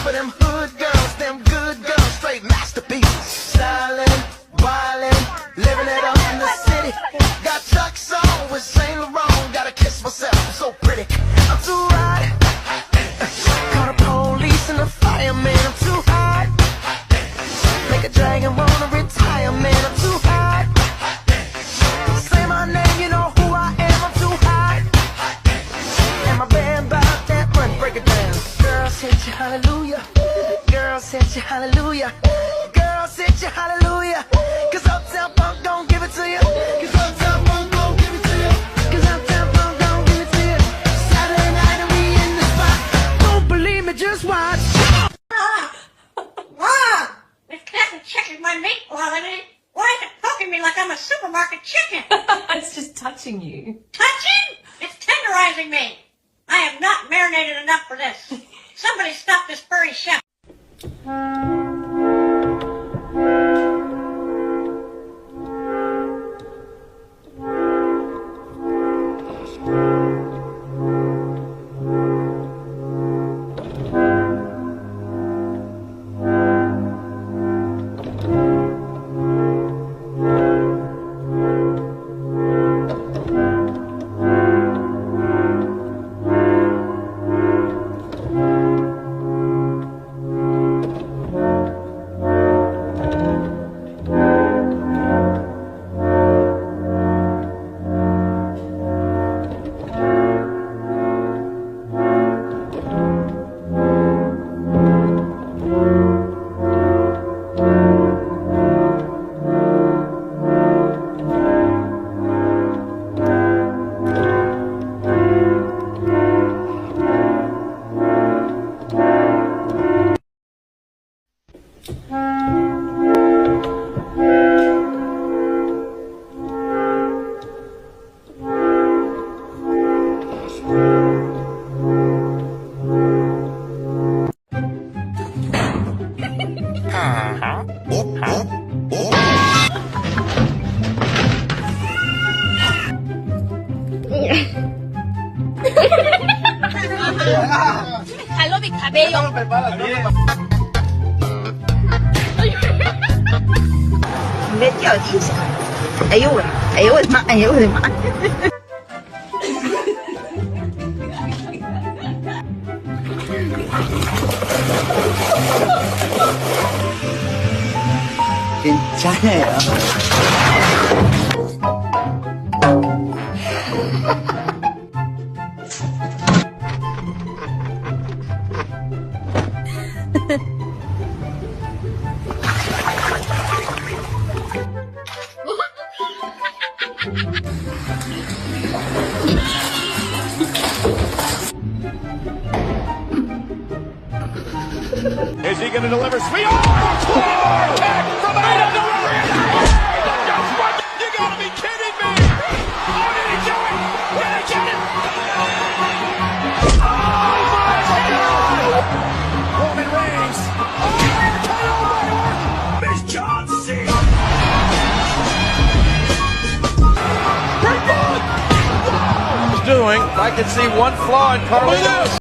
for them hood girls, them good girls, straight masterpieces. Stylin', wildin', living it up in the city. Got Chuck's on with Saint Laurent, gotta kiss myself, I'm so pretty. I'm too hot. Call the police and the fireman, I'm too hot. Make a dragon wanna retire, man, I'm too hot. Say my name, you know who I am, I'm too hot. And my band about that money, break it down. Girls hit you hallelujah, girls hit you hallelujah, girls hit you hallelujah. Cause Uptown Funk gon' give it to you, cause Uptown Funk gon' give it to you, cause Uptown Funk gon' give it to you. Saturday night and we in the spot, don't believe me, just watch. This cat is checking my meat quality. Why is it poking me like I'm a supermarket chicken? It's just touching you. Touching? It's tenderizing me. I am not marinated enough for this. Somebody stop this furry chef. Jalo mi cabello. Vedioes. Ay, yo, es más, ay, yo, es más. 괜찮아요. Is he going to deliver? Sweet! Oh! Attack from behind the You got to be kidding me! Oh, did he do it? Did he get it? Oh, my God! Roman Reigns. Oh, Miss John Cena. Doing, I can see one flaw in Carlos.